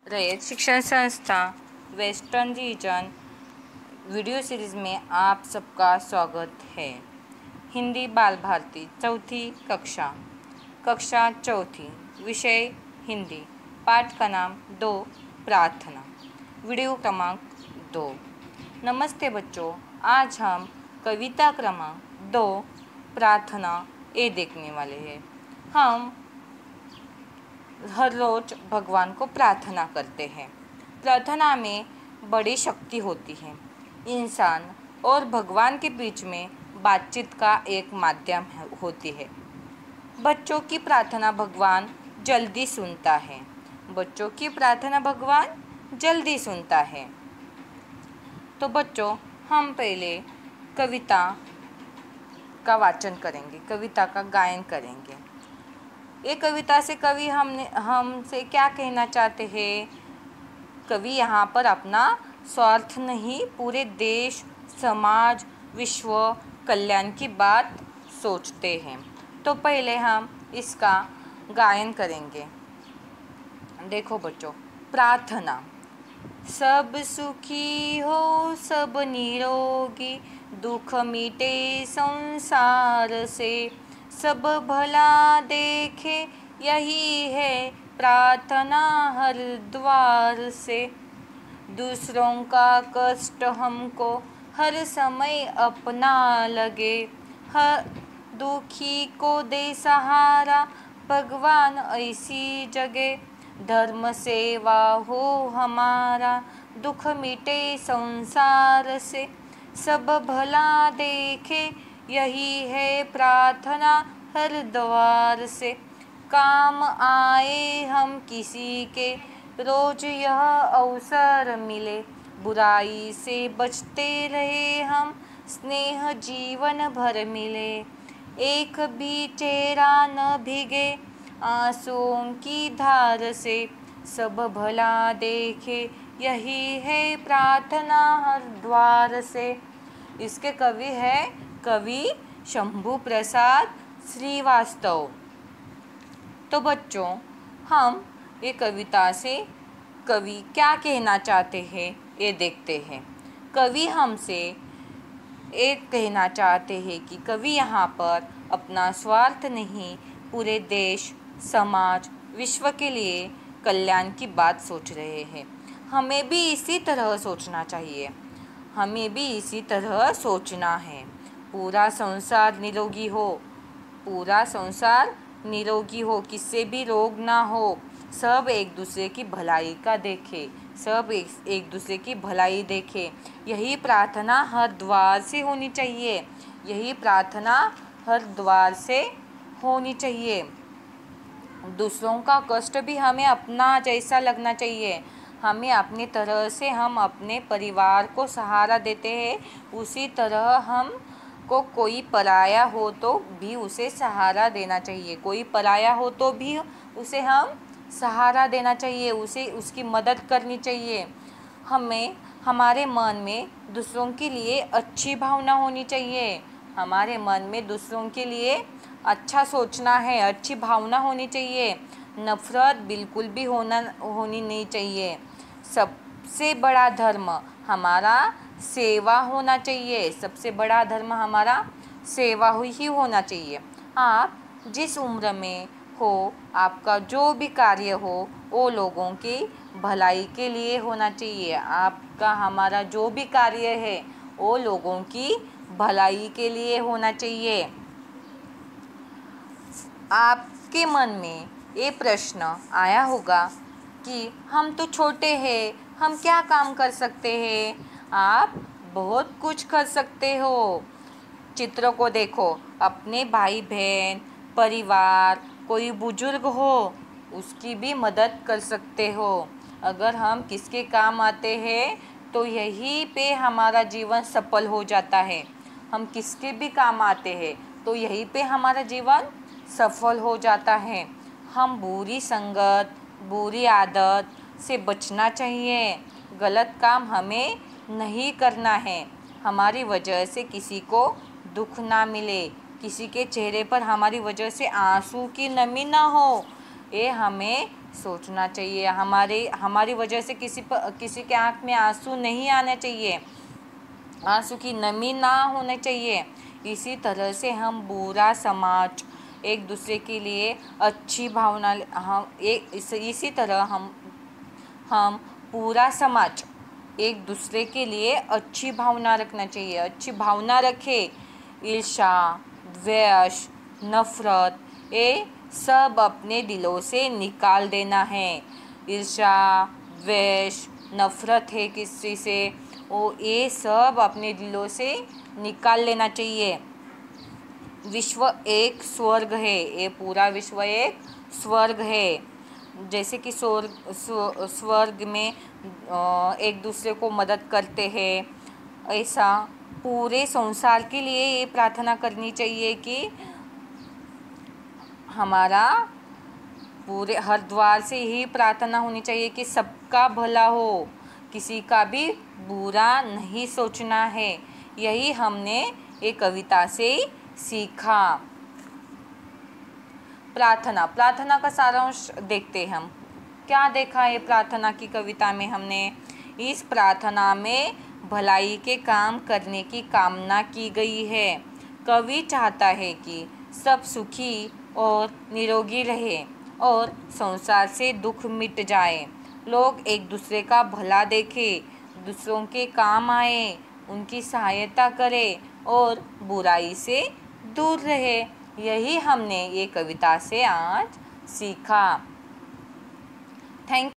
रैयत शिक्षण संस्था वेस्टर्न रीजन वीडियो सीरीज़ में आप सबका स्वागत है। हिंदी बाल भारती चौथी कक्षा चौथी, विषय हिंदी, पाठ का नाम 2 प्रार्थना, वीडियो क्रमांक 2। नमस्ते बच्चों, आज हम कविता क्रमांक 2 प्रार्थना ए देखने वाले हैं। हम हर रोज भगवान को प्रार्थना करते हैं। प्रार्थना में बड़ी शक्ति होती है। इंसान और भगवान के बीच में बातचीत का एक माध्यम होती है। बच्चों की प्रार्थना भगवान जल्दी सुनता है। बच्चों की प्रार्थना भगवान जल्दी सुनता है। तो बच्चों, हम पहले कविता का वाचन करेंगे, कविता का गायन करेंगे। ये कविता से कवि हमसे क्या कहना चाहते हैं? कवि यहाँ पर अपना स्वार्थ नहीं, पूरे देश, समाज, विश्व कल्याण की बात सोचते हैं। तो पहले हम इसका गायन करेंगे। देखो बच्चों, प्रार्थना। सब सुखी हो, सब निरोगी, दुख मिटे संसार से, सब भला देखे, यही है प्रार्थना हर द्वार से। दूसरों का कष्ट हमको हर समय अपना लगे, हर दुखी को दे सहारा भगवान ऐसी जगह। धर्म सेवा हो हमारा, दुख मिटे संसार से, सब भला देखे, यही है प्रार्थना हर द्वार से। काम आए हम किसी के, रोज यह अवसर मिले, बुराई से बचते रहे हम, स्नेह जीवन भर मिले। एक भी चेहरा न भीगे आंसुओं की धार से, सब भला देखे, यही है प्रार्थना हर द्वार से। इसके कवि है कवि शंभू प्रसाद श्रीवास्तव। तो बच्चों, हम ये कविता से कवि क्या कहना चाहते हैं ये देखते हैं। कवि हमसे एक कहना चाहते हैं कि कवि यहाँ पर अपना स्वार्थ नहीं, पूरे देश, समाज, विश्व के लिए कल्याण की बात सोच रहे हैं। हमें भी इसी तरह सोचना चाहिए। हमें भी इसी तरह सोचना है। पूरा संसार निरोगी हो, पूरा संसार निरोगी हो, किससे भी रोग ना हो, सब एक दूसरे की भलाई का देखे, सब एक दूसरे की भलाई देखे। यही प्रार्थना हर द्वार से होनी चाहिए। यही प्रार्थना हर द्वार से होनी चाहिए। दूसरों का कष्ट भी हमें अपना जैसा लगना चाहिए। हमें अपनी तरह से हम अपने परिवार को सहारा देते हैं, उसी तरह हम को कोई पराया हो तो भी उसे सहारा देना चाहिए। कोई पराया हो तो भी उसे हम सहारा देना चाहिए, उसे उसकी मदद करनी चाहिए। हमें हमारे मन में दूसरों के लिए अच्छी भावना होनी चाहिए। हमारे मन में दूसरों के लिए अच्छा सोचना है, अच्छी भावना होनी चाहिए। नफ़रत बिल्कुल भी होनी नहीं चाहिए। सबसे बड़ा धर्म हमारा सेवा होना चाहिए। सबसे बड़ा धर्म हमारा सेवा ही होना चाहिए। आप जिस उम्र में हो, आपका जो भी कार्य हो, वो लोगों की भलाई के लिए होना चाहिए। आपका हमारा जो भी कार्य है वो लोगों की भलाई के लिए होना चाहिए। आपके मन में ये प्रश्न आया होगा कि हम तो छोटे हैं, हम क्या काम कर सकते हैं? आप बहुत कुछ कर सकते हो। चित्रों को देखो, अपने भाई बहन, परिवार, कोई बुजुर्ग हो, उसकी भी मदद कर सकते हो। अगर हम किसके काम आते हैं तो यहीं पे हमारा जीवन सफल हो जाता है। हम किसके भी काम आते हैं तो यहीं पे हमारा जीवन सफल हो जाता है। हम बुरी संगत, बुरी आदत से बचना चाहिए। गलत काम हमें नहीं करना है। हमारी वजह से किसी को दुख ना मिले, किसी के चेहरे पर हमारी वजह से आंसू की नमी ना हो, ये हमें सोचना चाहिए। हमारी वजह से किसी के आँख में आंसू नहीं आने चाहिए, आंसू की नमी ना होने चाहिए। इसी तरह से हम पूरा समाज एक दूसरे के लिए अच्छी भावना इसी तरह हम पूरा समाज एक दूसरे के लिए अच्छी भावना रखना चाहिए। अच्छी भावना रखे। ईर्ष्या, द्वेष, नफरत ये सब अपने दिलों से निकाल देना है। ईर्ष्या, द्वेष, नफरत है किसी से, वो ये सब अपने दिलों से निकाल लेना चाहिए। विश्व एक स्वर्ग है, ये पूरा विश्व एक स्वर्ग है। जैसे कि स्वर्ग में एक दूसरे को मदद करते हैं, ऐसा पूरे संसार के लिए ये प्रार्थना करनी चाहिए कि हमारा पूरे हर द्वार से ही प्रार्थना होनी चाहिए कि सबका भला हो, किसी का भी बुरा नहीं सोचना है। यही हमने ये कविता से सीखा। प्रार्थना का सारांश देखते हैं हम। क्या देखा है प्रार्थना की कविता में हमने? इस प्रार्थना में भलाई के काम करने की कामना की गई है। कवि चाहता है कि सब सुखी और निरोगी रहे और संसार से दुख मिट जाए। लोग एक दूसरे का भला देखें, दूसरों के काम आए, उनकी सहायता करें और बुराई से दूर रहे। यही हमने ये कविता से आज सीखा। थैंक